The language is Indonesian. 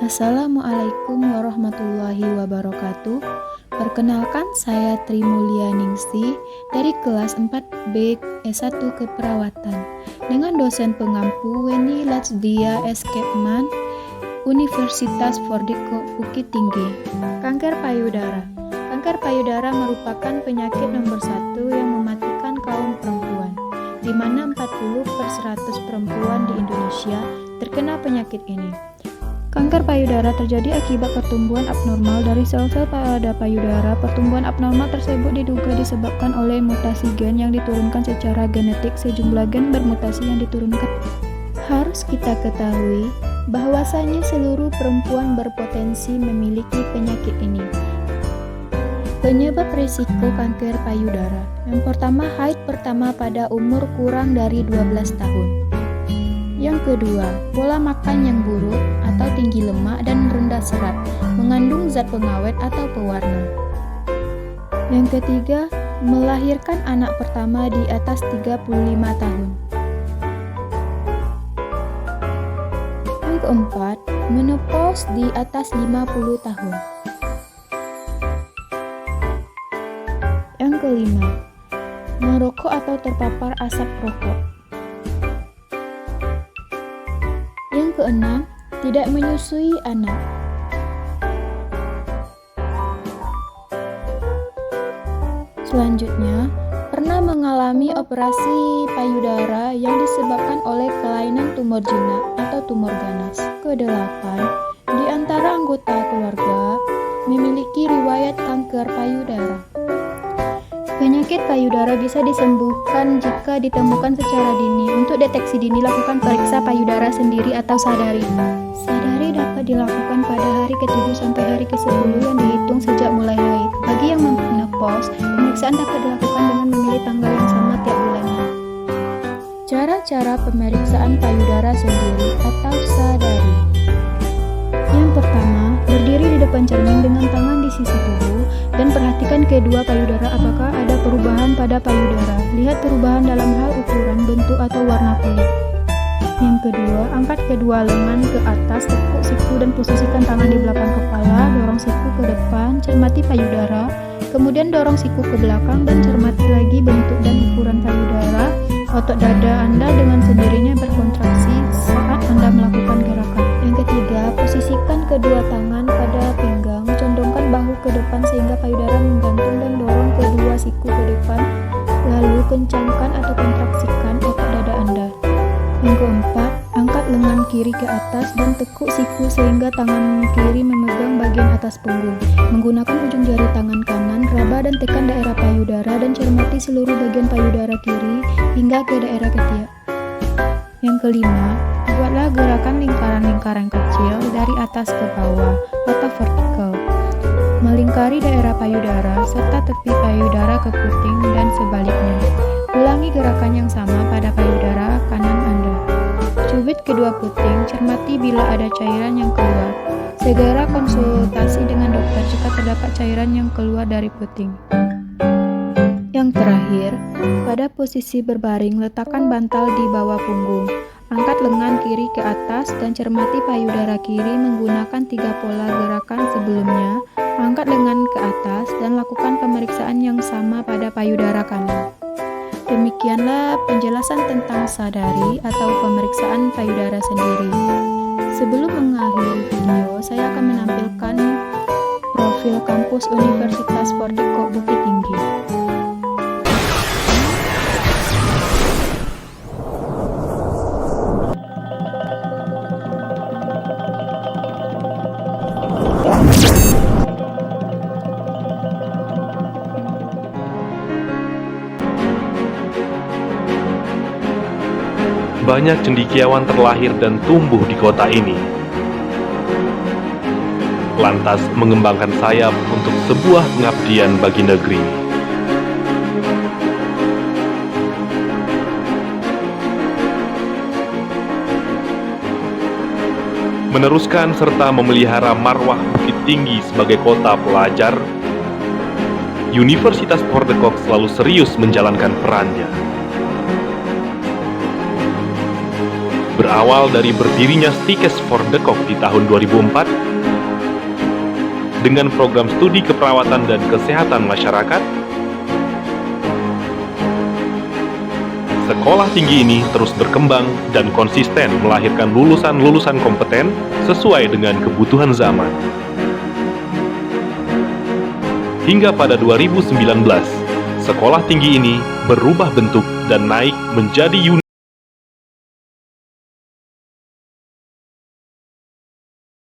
Assalamualaikum warahmatullahi wabarakatuh. Perkenalkan, saya Tri Mulyaningsih dari kelas 4B S1 Keperawatan dengan dosen pengampu Weni Latsdia S. Kepman, Universitas Fordeko Bukit Tinggi. Kanker payudara. Kanker payudara merupakan penyakit nomor 1 yang mematikan kaum perempuan, di mana 40/100 perempuan di Indonesia terkena penyakit ini. Kanker payudara terjadi akibat pertumbuhan abnormal dari sel-sel pada payudara. Pertumbuhan abnormal tersebut diduga disebabkan oleh mutasi gen yang diturunkan secara genetik. Sejumlah gen bermutasi yang diturunkan. Harus kita ketahui bahwasanya seluruh perempuan berpotensi memiliki penyakit ini. Penyebab risiko kanker payudara. Yang pertama, haid pertama pada umur kurang dari 12 tahun. Yang kedua, pola makan yang buruk atau tinggi lemak dan rendah serat, mengandung zat pengawet atau pewarna. Yang ketiga, melahirkan anak pertama di atas 35 tahun. Yang keempat, menopause di atas 50 tahun. Yang kelima, merokok atau terpapar asap rokok. Yang keenam, tidak menyusui anak. Selanjutnya, pernah mengalami operasi payudara yang disebabkan oleh kelainan tumor jinak atau tumor ganas. Kedelapan, di antara anggota keluarga memiliki riwayat kanker payudara. Penyakit payudara bisa disembuhkan jika ditemukan secara dini. Untuk deteksi dini, lakukan periksa payudara sendiri atau sadari. Sadari dapat dilakukan pada hari ke-7 sampai hari ke-10 yang dihitung sejak mulai haid. Bagi yang menopause, pemeriksaan dapat dilakukan dengan memilih tanggal yang sama tiap bulannya. Cara-cara pemeriksaan payudara sendiri atau sadari. Yang pertama, berdiri di depan cermin dengan tangan di sisi tubuh dan perhatikan kedua payudara apakah ada perubahan pada payudara. Lihat perubahan dalam hal ukuran, bentuk, atau warna kulit. Yang kedua, angkat kedua lengan ke atas, tekuk siku dan posisikan tangan di belakang kepala, dorong siku ke depan, cermati payudara, kemudian dorong siku ke belakang dan cermati lagi bentuk dan ukuran payudara. Otot dada Anda dengan sendirinya berkontraksi saat Anda melakukan gerakan. Yang ketiga, posisikan kedua tangan pada pinggang, condongkan bahu ke depan sehingga payudara menggantung dan dorong kedua siku ke depan, lalu kencangkan atau kontraksikan otot dada Anda. Yang keempat, angkat lengan kiri ke atas dan tekuk siku sehingga tangan kiri memegang bagian atas punggung. Menggunakan ujung jari tangan kanan, raba dan tekan daerah payudara dan cermati seluruh bagian payudara kiri hingga ke daerah ketiak. Yang kelima, buatlah gerakan lingkaran-lingkaran kecil dari atas ke bawah atau vertikal, melingkari daerah payudara serta tepi payudara ke puting dan sebaliknya. Ulangi gerakan yang sama pada payudara kanan Anda. Cubit kedua puting, cermati bila ada cairan yang keluar. Segera konsultasi dengan dokter jika terdapat cairan yang keluar dari puting. Yang terakhir, pada posisi berbaring, letakkan bantal di bawah punggung. Angkat lengan kiri ke atas dan cermati payudara kiri menggunakan 3 pola gerakan sebelumnya. Angkat lengan ke atas dan lakukan pemeriksaan yang sama pada payudara kanan. Demikianlah penjelasan tentang sadari atau pemeriksaan payudara sendiri. Sebelum mengakhiri video, saya akan menampilkan profil kampus Universitas Fordeko Bukit Tinggi. Banyak cendekiawan terlahir dan tumbuh di kota ini. Lantas mengembangkan sayap untuk sebuah pengabdian bagi negeri. Meneruskan serta memelihara marwah Bukit Tinggi sebagai kota pelajar, Universitas Fordeko selalu serius menjalankan perannya. Berawal dari berdirinya Stikes for the Kok di tahun 2004, dengan program studi keperawatan dan kesehatan masyarakat, sekolah tinggi ini terus berkembang dan konsisten melahirkan lulusan-lulusan kompeten sesuai dengan kebutuhan zaman. Hingga pada 2019, sekolah tinggi ini berubah bentuk dan naik menjadi unit